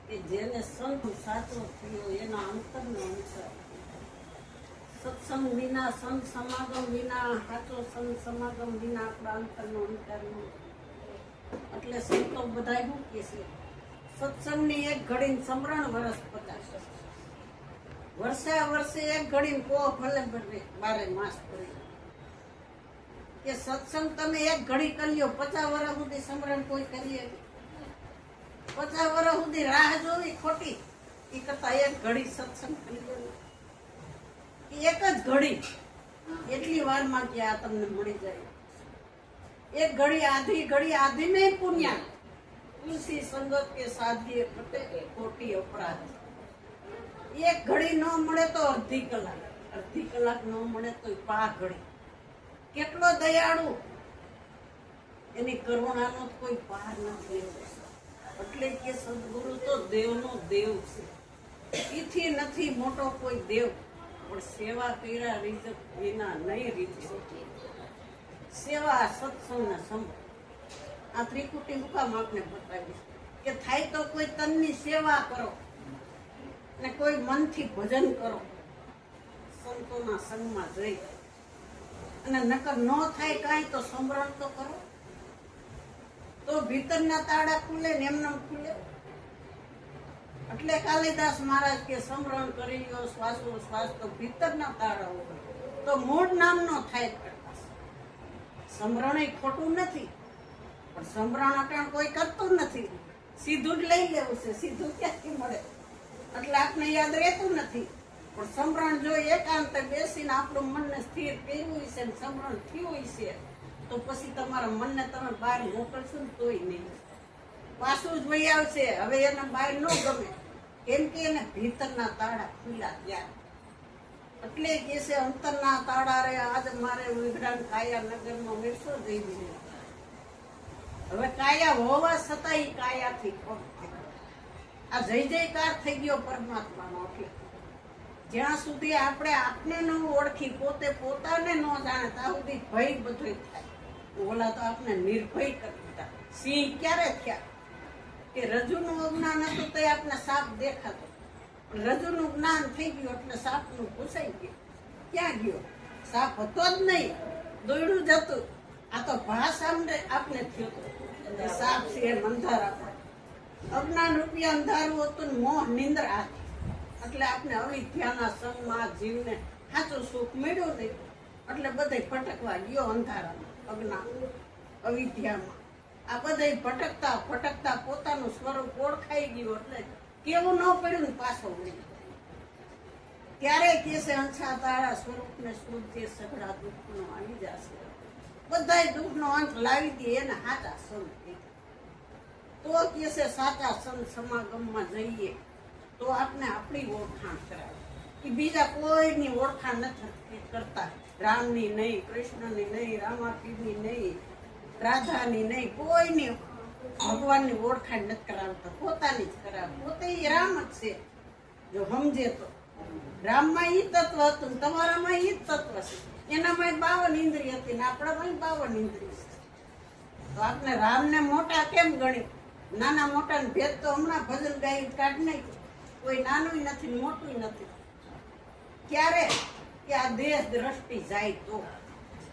કે જેને સંત સાચો થયો એના અંતરનો અંતર. સત્સંગ વિના, સંત સમાગમ વિના, સાચો સંત સમાગમ વિના આપણા અંતરનો અંતર ન. એટલે સંતો બધા શું કે છે, સત્સંગની એક ઘડી સમરણ વર્ષ 50. વર્ષે એક ઘડી કોહ ભલે ભરે 12 માસ કરી. કે સત્સંગ તમે એક ઘડી કરી લ્યો, 50 વર્ષ સુધી સમરણ કોઈ કરીએ, 50 વર્ષ સુધી રાહ જોવી ખોટી. એ કરતા એક ઘડી સત્સંગ કરી લ્યો, એક જ ઘડી એટલી વારમાં કે આ તમને મળી જાય. એક ઘડી આધી નહીં પુણ્યા. તુલસી સંગત કે સાધ્ય ઘટે ખોટી અપરાધ. એક ઘડી ન મળે તો અડધી કલાક ન મળે તો 5 ઘડી. કેટલો દયાળુ, એની કરુણાનો કોઈ પાર નથી. એટલે કે સદગુરુ તો દેવનો દેવ છે. એથી નથી મોટો કોઈ દેવ, પણ સેવા કર્યા રીત વિના નહીં રીત. સેવા સત્સંગ સમ આ ત્રિકુટી મુકામ આપને બતાવી કે થાય તો કોઈ તનની સેવા કરો ને કોઈ મનથી ભજન કરો, સંતોના સંગમાં જઈ. અને નકર ન થાય કાંઈ તો સમરણ તો કરો, તો ભીતરના તાળા ખુલે ને એમને ખુલે. એટલે કાલિદાસ મહારાજ કે સમરણ કરી લો શ્વાસ તો ભીતરના તાળા હોય તો મૂળ નામનો થાય. સમરણ ખોટું નથી, પણ સમરણ અટાણ કોઈ કરતું નથી. સીધું જ લઈ લેવું છે, સીધું ક્યાંથી મળે એટલે આપને યાદ રહેતું નથી. પણ સમરણ જો એકાંતે બેસીને આપણું મનને સ્થિર કર્યું છે ને સમરણ થયું છે, તો પછી તમારા મનને તમે બહાર મોકલશો ને તોય નહીં, પાછું જ વહી આવશે. હવે એને બહાર ન ગમે, કેમ કે એને ભીતરના તાળા ખુલ્યા ત્યાં. એટલે કે છે અંતરના તાળા રે આજ મારે વિઘ્રાન કાયા નગરમાં મેળસો જઈ દીધો. હવે કાયા હોવા છતાં એ કાયાથી ખોટ થઈ. આ જય જયકાર થઈ ગયો પરમાત્માનો. એટલે જ્યાં સુધી આપણે આપને ન ઓળખી, પોતે પોતાને ન જાણે, ત્યાં સુધી ભય બધો થાય. ઓલા તો આપણે નિર્ભય કરી દીધા. સિંહ ક્યારે થયા કે રજુનું અજ્ઞાન હતું તો આપને સાપ દેખાતો, રજુનું જ્ઞાન થઈ ગયું એટલે સાપનું ઘૂસાઈ ગયું. ક્યાં ગયો? સાપ હતો જ નહીં, દોડ્યું જ હતું. આ તો ભાસ આપને થયો હતો સાપ છે એમ અંધારા. અજ્ઞાન રૂપિયા અંધારું હતું ને મોહ નિંદ્રા હતી. એટલે આપણે અવિદ્યાના સંગમાં જીવને સાચું સુખ મળ્યું નહીં. એટલે બધે ભટકવા ગયો અંધારામાં, અજ્ઞાન અવિદ્યામાં. આ બધે ભટકતા પોતાનું સ્વરૂપ ઓળખાઈ ગયું. એટલે કેવું ન પડ્યું ને પાછો વળી. ત્યારે કે છે અંછા તારા સ્વરૂપને શુદ્ધ સઘળા દુઃખનો આવી જશે. બધાય દુઃખનો અંત લાવી દે એને સાચા સંત. તો કે છે સાચા સંત સમાગમમાં જઈએ તો આપણે આપણી ઓળખાણ કરાવે. કે બીજા કોઈની ઓળખાણ નથી કરતા. રામની નહીં, કૃષ્ણની નહીં, રામાપીરની નહીં, રાધાની નહીં, કોઈની ભગવાનની ઓળખાણ નથી કરાવતા, પોતાની જ કરાવે. પોતે એ રામ જ છે. જો સમજે તો રામમાં ઈ તત્વ હતું, તમારામાં ઈ તત્વ છે. એનામાં 52 ઇન્દ્રિય હતી ને આપણામાં 52 ઇન્દ્રિય છે. તો આપણે રામને મોટા કેમ ગણી? નાના મોટા ને ભેદ તો હમણાં ભજન ગાઈ કાઢ નાખ્યું. કોઈ નાનું નથી મોટું નથી. ક્યારે કે આ દેહ દ્રષ્ટિ જાય તો.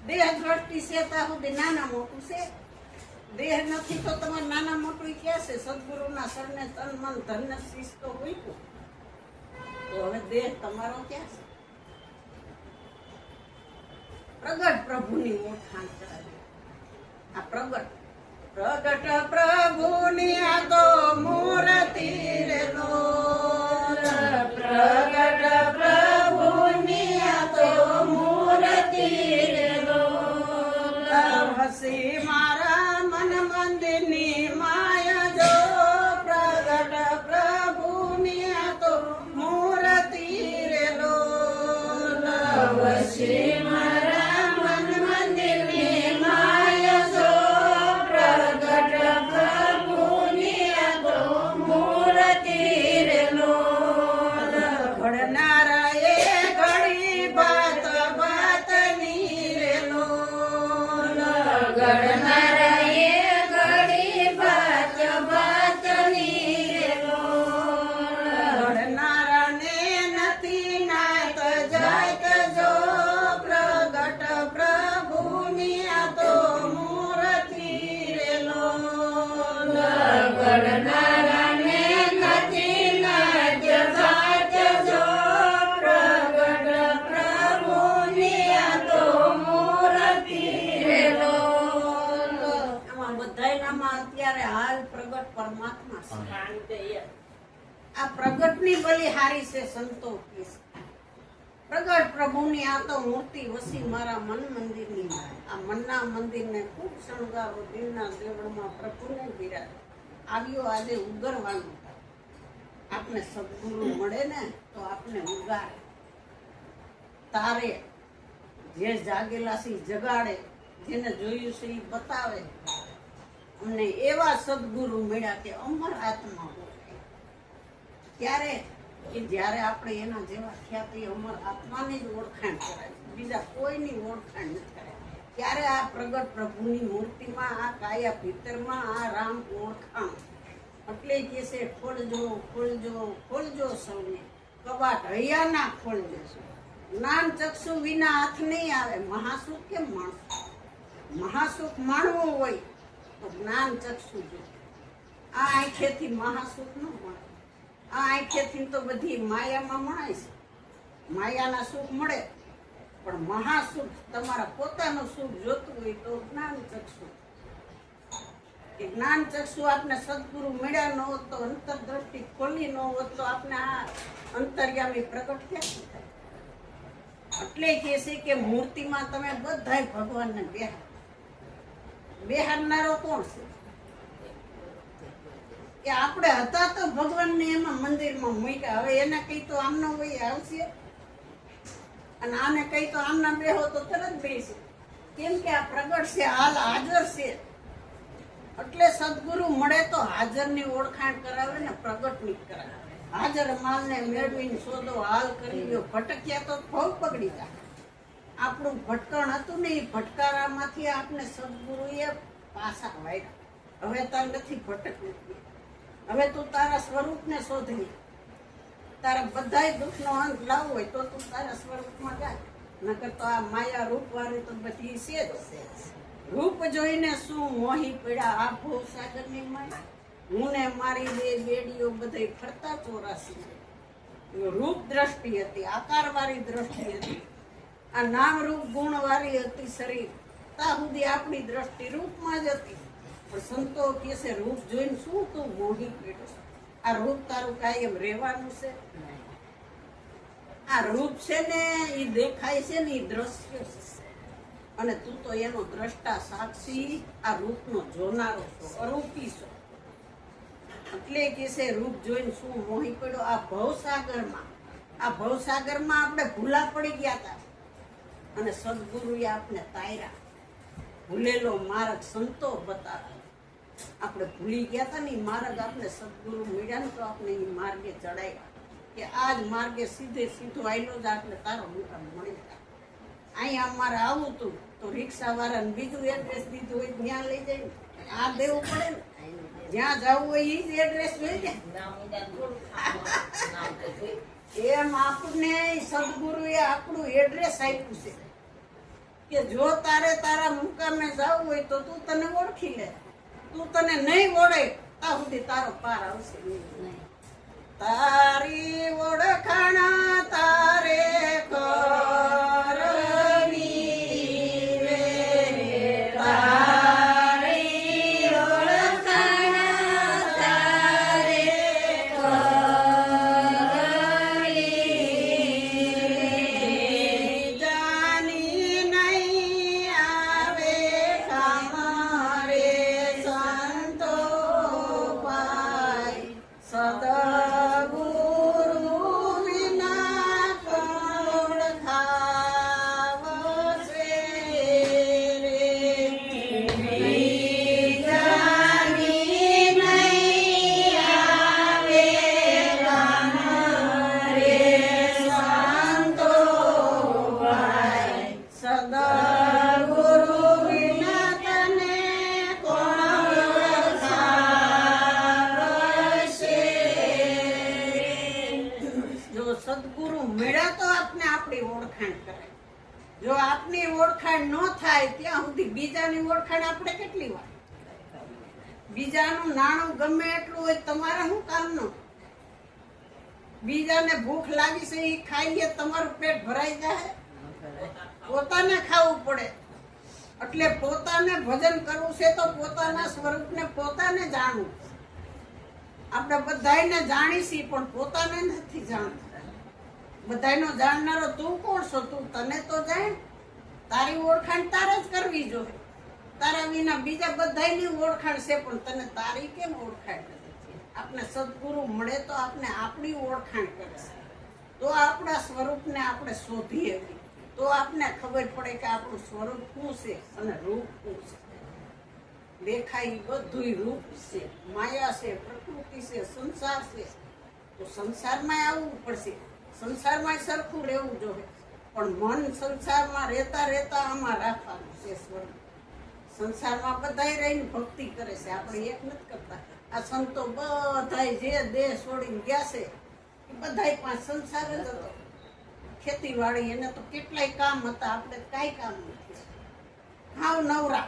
દેહ દ્રષ્ટિ છે ત્યાં સુધી નાના મોટું છે. દેહ નથી તો તમારે નાના મોટું ક્યાં છે? સદગુરુના શરણે તન મન ધન શીશ તો હોય. તો હવે દેહ તમારો ક્યાં છે? પ્રગટ પ્રભુની ઓળખાણ કરાવી. આ પ્રગટ પ્રભુની આ તો મૂર્તિ રે લોલ. પ્રગટ પ્રભુની આ તો મૂર્તિ રે લોલ. હસી મારા મન મંદિરની માયા જો. પ્રગટ પ્રભુની આ તો મૂર્તિ રે લોલ. હસી મારા મન મંદિરની માયા જો. પ્રગટ પ્રભુની આ તો મૂર્તિ રે લોલ. ઘડનારા એ ઘડી બાતની રે લોલ. ઘડનારા બધાયનામાં અત્યારે હાલ પ્રગટ પરમાત્મા છે. આ પ્રગટની બલિહારી છે સંતો કે છે. પ્રગટ પ્રભુની આ તો મૂર્તિ વસી મારા મન મંદિરની. આ મનના મંદિરને ખૂબ શણગારો, દિલના દેવળમાં પ્રભુને બિરાજ. આવ્યો આજે ઉગરવાનું. આપને સદગુરુ મળે ને તો આપને ઉગાડે, તારે, જે જાગેલા છે જગાડે, જેને જોયું છે એ બતાવે. અમને એવા સદગુરુ મળ્યા કે અમર આત્મા હોય. ત્યારે કે જ્યારે આપણે એના જેવા ખ્યાતિ અમર આત્માની જ ઓળખાણ કરાય, બીજા કોઈની ઓળખાણ નથી કરાય. ત્યારે આ પ્રગટ પ્રભુની મૂર્તિમાં, આ કાયા ભીતરમાં આ રામ ઓળખાણ. એટલે કે છે ખોલજો ખોલજો ખોલજો સૌને, કબાટ હૈયાના ખોલજો. જ્ઞાન ચક્ષુ વિના હાથ નહીં આવે. મહાસુખ કેમ માણસ? મહાસુખ માણવું હોય તો જ્ઞાન ચક્ષુ જો. આ આંખેથી મહાસુખ ન મળે. આ આંખેથી તો બધી માયામાં મળે છે. માયાના સુખ મળે, પણ મહાસુખ તમારા પોતાનું સુખ જોતું હોય તો જ્ઞાન ચક્ષુ. કે જ્ઞાન ચક્ષુ આપને સદગુરુ મળ્યા ન હોત તો, અંતરદ્રષ્ટિ ખોલી ન હોત તો આપને આ અંતર્યામી પ્રગટ ક્યાંથી થાય? એટલે કહે છે કે મૂર્તિમાં તમે બધાય ભગવાનને બેહારનારો કોણ છે? કે આપણે હતા તો ભગવાનને એમાં મંદિરમાં મૂક્યા. હવે એને કઈ તો આમનો હોય આવશે, અને આને કઈ તો આમના બેહો તો તરત બેસે. કેમ કે આ પ્રગટ છે, હાલ હાજર છે. એટલે સદગુરુ મળે તો હાજરની ઓળખાણ કરાવે ને પ્રગટની કરાવે. હાજર માલને મેળવીને સોદો હાલ કરી ગયો. ભટક્યા તો ભોગ પકડી જાય. આપણું ભટકણ હતું ને, એ ભટકારામાંથી આપણે સદગુરુએ પાછા વાળ્યા. હવે તાર નથી ભટકવું. હવે તું તારા સ્વરૂપને શોધી. તારા બધાય દુઃખનો અંત લાવવો હોય તો તું તારા સ્વરૂપમાં જાય. નકર તો આ માયા રૂપ વાળી તો બધી છે જ. રૂપ જોઈને શું મોહી પડ્યા આ ભવસાગરની માયા. હું ને મારી બે બેડીઓ બધે ફરતા ચોરાસી. રૂપ દ્રષ્ટિ હતી, આકારવાળી દ્રષ્ટિ હતી. આ નામ રૂપ ગુણવાળી હતી શરીર. ત્યાં સુધી આપણી દ્રષ્ટિ રૂપમાં જ હતી. પણ સંતો કહે છે રૂપ જોઈને શું તું મોહી પડ્યો? આ રૂપ તારું કાયમ રહેવાનું છે? આ રૂપ છે ને એ દેખાય છે ને, એ દ્રશ્ય છે. અને તું તો એનો દ્રષ્ટા સાક્ષી, આ રૂપનો જોનારો છો, અરૂપી છો. એટલે કે છે રૂપ જોઈને શું મોહી પડ્યો? આ ભવસાગરમાં આપણે ભૂલા પડી ગયા હતા, અને સદગુરુએ આપણે તાર્યા. ભૂલેલો માર્ગ સંતો બતાવ્યો. આપણે ભૂલી ગયા હતા ને એ માર્ગ આપણે સદગુરુ મળ્યા ને તો આપણે એ માર્ગે ચડાવ્યા. કે આજ માર્ગે સીધો આવેલો જ આપણે તારો મુકામ મળી જાય. અહીંયા અમારે આવું હતું તો રિક્ષા વાળાને બીજું એડ્રેસ દીધું હોય ત્યાં લઈ જાય. આ દેવું પડે ને, જ્યાં જવું હોય એ જ એડ્રેસ જોઈ જાય. એમ આપણને સદગુરુએ આપણું એડ્રેસ આપ્યું છે કે જો તારે તારા મુકામે જવું હોય તો તું તને ઓળખી લે. તું તને નહીં ઓળખે ત્યાં સુધી તારો પાર આવશે નહીં. તારી ઓળખાણ તારે સદગુરુ મળ્યા તો આપને આપણી ઓળખાણ કરે. જો આપની ઓળખાણ ન થાય ત્યાં સુધી બીજાની ઓળખાણ આપણે કેટલી વાર? બીજાનું નાણું ગમે એટલું હોય તમારે શું કામનું? બીજાને ભૂખ લાગી છે એ ખાઈ લે, તમારું પેટ ભરાઈ જાય? પોતાને ખાવું પડે. એટલે પોતાને ભજન કરવું છે તો પોતાના સ્વરૂપને પોતાને જાણવું. આપણે બધાયને જાણીશી પણ પોતાને નથી જાણતા. બધાયનો જાણનારો તું કોણ છો? તું તને તો જાણ. તારી ઓળખાણ તારે જ કરવી જોઈએ. તારા વિના બીજા બધાયની ઓળખાણ છે પણ તને તારી કેમ ઓળખાણ નથી? આપણે સદગુરુ મળે તો આપણે આપણી ઓળખાણ કરે છે. તો આપણા સ્વરૂપને આપણે શોધીએ, તો આપને ખબર પડે કે આપણું સ્વરૂપ શું છે અને રૂપ શું છે. દેખાય બધું રૂપ છે, માયા છે, પ્રકૃતિ છે, સંસાર છે. તો સંસારમાં આવવું પડશે, સંસારમાં સરખું રહેવું જોઈએ. પણ મન સંસારમાં રહેતા રહેતા આમાં રાખવાનું છે સ્વરૂપ. સંસારમાં બધાય રહીને ભક્તિ કરે છે, આપણે એક નથી કરતા. આ સંતો બધાય જે દેહ છોડીને ગયા છે એ બધાય પાંચ સંસાર જ હતો. ખેતીવાડી એને તો કેટલાય કામ હતા, આપણે કાંઈ કામ નથી. હાવ નવરા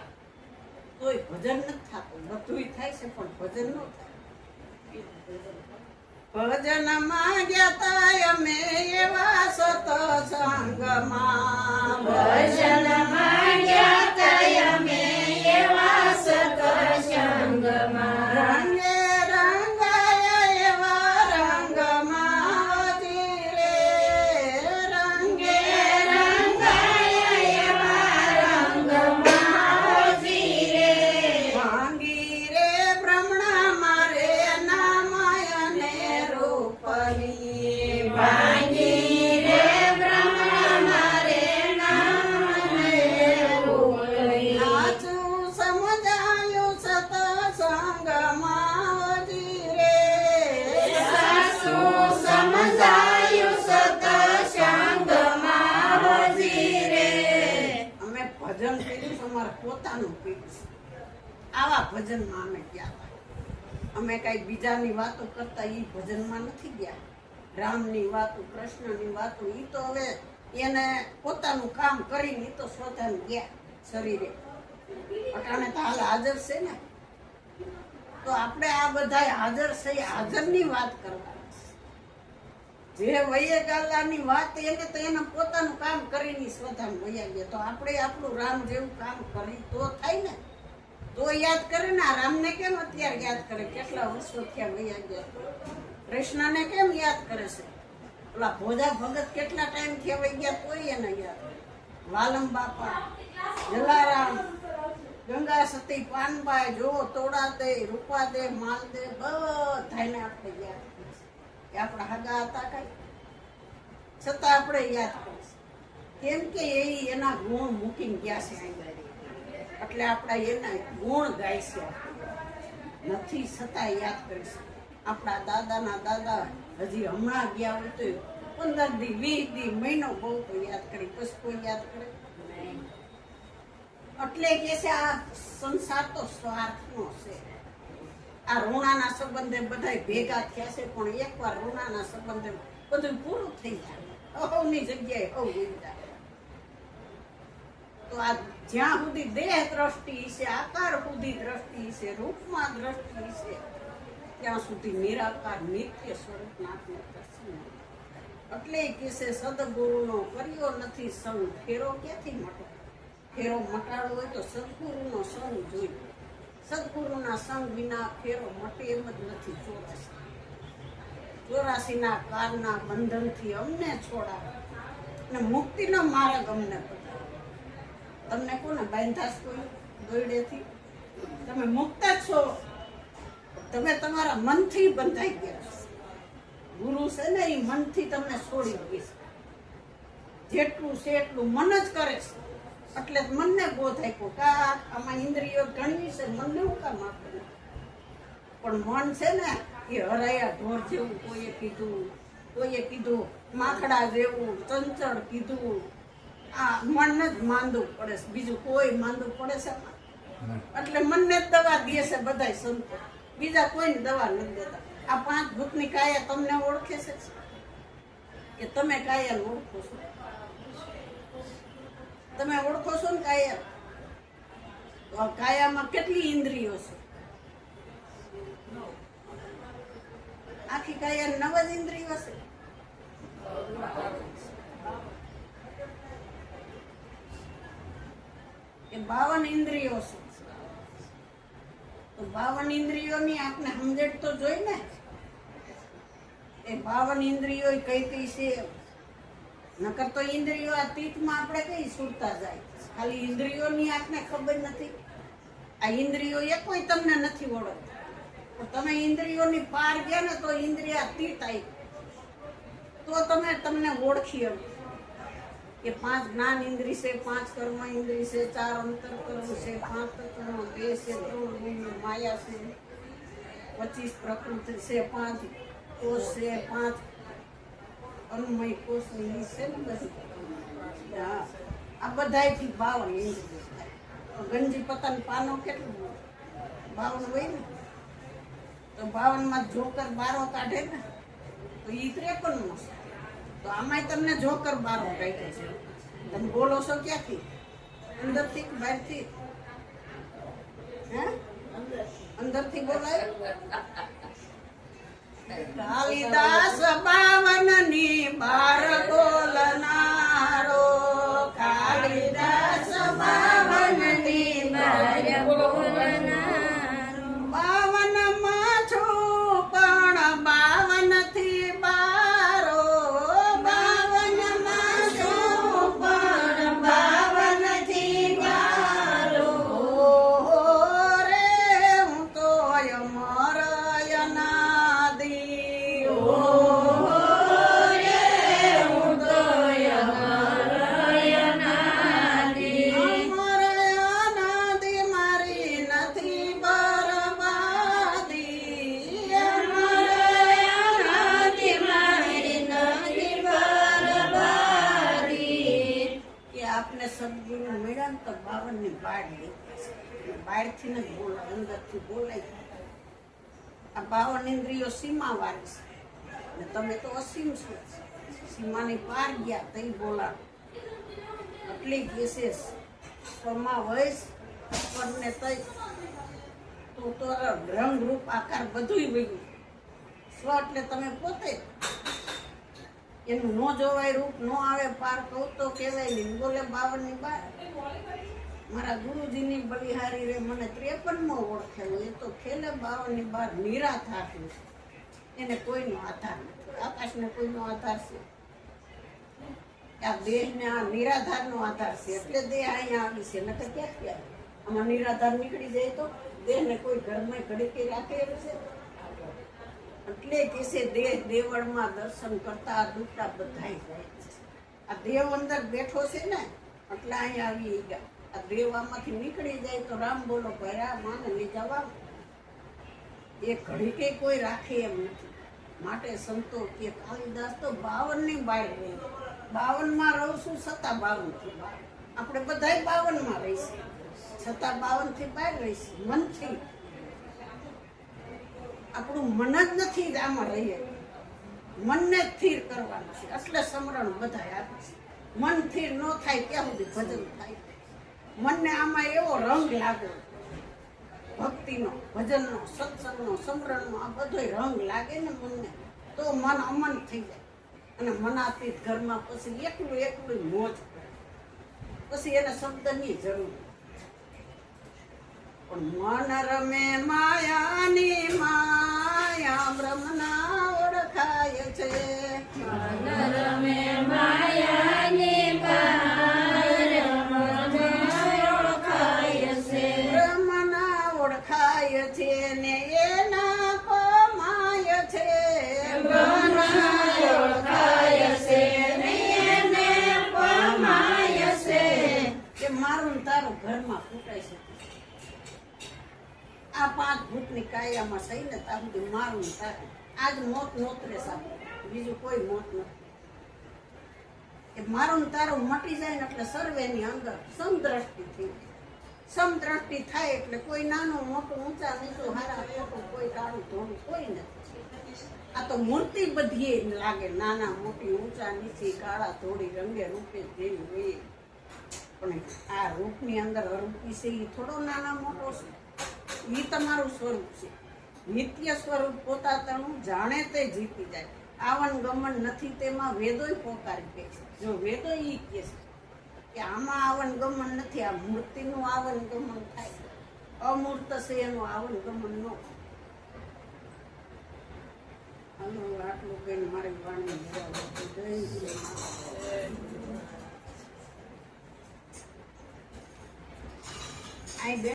તોય ભજન નથી થતું. બધું થાય છે પણ ભજન ન થાય. ભજનમાં ગયા તા અમે એવા સતસંગમાં, ભજનમાં ગયા તા અમે એવા સત્સંગમાં, રંગે રંગાયા એવા રંગમાં હજી રે, રંગે રંગાયા એવા રંગમાં હજી રે, ભાંગી રે ભ્રમણા મારે નામાયને રૂપની, ભાંગી રે બ્રહ્મ મારે નામને રૂપની, સાચું સમજાયું સતસંગમાં હજી રે, સાસુ સમજાયું સત્સંગમાં હજી રે. અમે ભજન કર્યું અમારે પોતાનું કર્યું છે. આવા ભજનમાં અમે ગયા હતા. અમે કઈ બીજાની વાતો કરતા એ ભજનમાં નથી ગયા. રામની વાતો, કૃષ્ણની વાતો, એ તો હવે એને પોતાનું કામ કરીને તો સ્વધાન ગયા શરીરે. અટાણે તો હાલ હાજર છે ને, તો આપણે આ બધા હાજર છે, હાજરની વાત કરવાની. જે વયે ગાલાની વાત એને તો એને પોતાનું કામ કરીને સ્વધાન વયા ગયા. તો આપણે આપણું રામ જેવું કામ કરી તો થાય ને, તો યાદ કરે ને. આ રામને કેમ અત્યારે યાદ કરે? કેટલા વર્ષો થયા વયા ગયા. કૃષ્ણને કેમ યાદ કરે છે? ઓલા ભોજા ભગત કેટલા ટાઈમ થયા વહી ગયા તોય એને યાદ. વાલમ બાપા, જલારામ, ગંગા સતી, પાનબાઈ, જો તોડા દે, રૂપા દે, માલ દે, બધાને આપણે યાદ કરીએ. એ આપણા હગા હતા કઈ, છતાં આપણે યાદ કરીશું. કેમ કે એ એના ગુણ મૂકીને ગયા છે અહીં. એટલે આપણે એના ગુણ ગાય છે. નથી છતાં યાદ કરીશું. આપણા દાદાના દાદા હજી હમણાં ગયા હોય તો 15 દી, 20 દી, મહિનો બહુ તો યાદ કરી, પછી કોઈ યાદ કરે નહીં. એટલે કે છે આ સંસાર તો સ્વાર્થનો છે. આ ઋણાના સંબંધે બધા ભેગા થયા છે, પણ એકવાર ઋણાના સંબંધે બધું પૂરું થઈ જાય. હવની જગ્યાએ હવ ઉઈ જાય. તો આ જ્યાં સુધી દેહ દ્રષ્ટિ છે, આકાર સુધી દ્રષ્ટિ છે, રૂપમાં દ્રષ્ટિ છે, ત્યાં સુધી નિરાકાર નિત્ય સ્વરૂપના દર્શન. એટલે કે છે સદગુરુનો કર્યો નથી સંગ, ફેરો ક્યાંથી મટો? ફેરો મટાડવો હોય તો સદગુરુનો સંગ જોઈએ. સદગુરુના સંગ વિના ફેરો મટે એમ જ નથી. 84ના કાળના બંધનથી અમને છોડાવે અને મુક્તિનો માર્ગ અમને બતાવે. તમને કોને બાંધાશ કોઈ દોરડેથી? તમે મુક્ત જ છો. તમે તમારા મનથી બંધાઈ ગયા છો. ગુરુ છે ને એ મનથી તમને છોડી દે છે. જેટલું છે એટલું મન જ કરે છે. એટલે મનને બોધ આપ્યો કે આમાં ઇન્દ્રિયો ઘણી છે, મનને હું કામ આપે? પણ મન છે ને એ હરાયા ઢોર જેવું કોઈએ કીધું માખડા જેવું ચંચળ કીધું. આ મન જ માંદું પડે છે, બીજું કોઈ માંદું પડે છે? એટલે મનને જ દવા દે છે બધાય સંતો, બીજા કોઈને દવા નથી દેતા. આ 5 ભૂતની કાયા તમને ઓળખે છે કે તમે કાયા ઓળખો છો? તમે ઓળખો છો ને કાયા? તો આ કાયામાં કેટલી ઇન્દ્રિયો છે? આખી કાયા 9 જ ઇન્દ્રિયો છે. એ 52 52 ઇન્દ્રિયોની આપણે સમજણ તો જોઈ ને. એ 52 ઇન્દ્રિયો કઈ કઈ છે? નકર તો ઇન્દ્રિયો આ તીતમાં આપણે કઈ સુરતા જાય. ખાલી ઇન્દ્રિયોની આપને ખબર નથી. આ ઇન્દ્રિયો એ કોઈ તમને નથી ઓળખતા. પણ તમે ઇન્દ્રિયોની પાર ગયા ને તો ઇન્દ્રિય તીત આવી તો તમને ઓળખી એમ કે 5 જ્ઞાન ઇન્દ્રિય છે, 5 કર્મ ઇન્દ્રિય છે, 4 અંતરકર્મ છે, 5 તત્વો, 2 છે, 3 ગુણ માયા છે, 25 પ્રકૃતિ છે, 5 કોષ છે, 5 અન્નમય કોષ છે ને બધી. હા, આ બધાયથી 52 ઇન્દ્રિયો થાય. ગંજી પતન પાનો કેટલું 52 હોય ને, તો 52 માં જોકર બારો કાઢે ને તો ઈ 53 નો છે. તો આમાંય તમને જોકર બારો કાઢે છે. તમે બોલો છો ક્યાંથી? અંદરથી કે બહારથી? હે, અંદરથી બોલાય. કાલિદાસ 52 ની બાર બોલનારો, કાલિદાસ 52 ની બાર બોલનારો. 52 માં છું પણ 52 થી બારો, 52 માં છું પણ 52 થી બારો. રે હું તો અમર અનાદિ, રે હું તો અમર અનાદિ. અમર અનાદિ મારી નથી બરબાદી, અમર અનાદિ મારી નથી બરબાદી. કે આપને સદગુરુ મળ્યા ને તો 52 ની બાળ લીધી. બહારથી નથી બોલાય, અંદરથી બોલાય. આ 52 ઇન્દ્રિયો સીમા વાળી છે ને તમે તો અસીમ છો. સીમાની પાર ગયા તઈ બોલા. એટલી કેસીસ સ્વમાં વયસ ને તઈ તો રંગ રૂપ આકાર બધુંય વયું. સ્વ એટલે તમે પોતે એનું નો જોવાય રૂપ નો આવે પાર કહું તો કહેવાય નહીં. બોલે 52 ની બાર. મારા ગુરુજીની બલિહારી રે મને 53 માં ઓળખેલું. એ તો ખેલે 52 ની બાર નિરાધાર છે. એને કોઈનો આધાર નથી. આકાશને કોઈનો આધાર છે? આ દેહને આ નિરાધારનો આધાર છે. એટલે દેહ અહીંયા આવી છે. નકર ક્યાંથી આવે? આમાં નિરાધાર નીકળી જાય તો દેહને કોઈ ઘરમાં ઘડીકે રાખે એમ છે? એટલે કે છે દેહ દેવળમાં દર્શન કરતા આ દુખતા બધાય જાય છે. આ દેવ અંદર બેઠો છે ને એટલે અહીંયા આવી ગયા. આ દેવામાંથી નીકળી જાય તો રામ બોલો ભયા માને લઈ જવા. એ ઘડીકે કોઈ રાખે એમ નથી. માટે સંતો કે કાલિદાસ તો 52 ની બહાર રહી. 52 માં રહું છું છતાં 52 થી બહાર. આપણે બધાય 52 માં રહીશું છતાં 52 થી બહાર રહીશું. મનથી આપણું મન જ નથી આમાં રહીએ. મનને સ્થિર કરવાનું છે. એટલે સમરણ બધાય આપે છે. મન સ્થિર ન થાય ત્યાં સુધી ભજન થાય. મનને આમાં એવો રંગ લાગે, ભક્તિનો, ભજનનો, સત્સંગનો, સમરણનો, આ બધોય રંગ લાગે ને મનને તો મન અમન થઈ જાય. અને મનાતીત ઘરમાં પછી એકલું એકલું મોજ. પછી એને શબ્દની જરૂર. પણ મન રમે માયાની માયા બ્રહ્મના ઓળખાય છે. મન રમે માયાની ઓળખાય છે ને એના કમાય છે. ઓળખાય છે ને એને કમાય છે. કે મારું તારું ઘરમાં ફૂટાય છે. આ 5 ભૂતની કાયામાં સહીને ત્યાં સુધી મારું તારું આજ મોત નોતરે સાહેબ. બીજું કોઈ મોત નથી. એ મારું તારું મટી જાય ને એટલે સર્વેની અંદર સમદ્રષ્ટિ થઈ જાય. સમદ્રષ્ટિ થાય એટલે કોઈ નાનું મોટું ઊંચા નીચું હારા ખોટું કોઈ કાળું ધોળું કોઈ નથી. આ તો મૂર્તિ બધી લાગે નાના મોટી ઊંચા નીચી કાળા ધોળી રંગે રૂપે જેવી હોય. પણ આ રૂપની અંદર અરૂપી છે એ થોડો નાના મોટો છે. એ તમારું સ્વરૂપ છે. નિત્ય સ્વરૂપ પોતાનું જાણે તે જીતી જાય. આવન ગમન નથી તેમાં વેદોય પોકારી કહે છે. જો વેદો ઈ કહે છે કે આમાં આવન ગમન નથી. આ મૂર્તિનું આવન ગમન થાય. અમૂર્ત છે એનું આવન ગમન નો. આટલું કહીને મારી વાણી જય શ્રી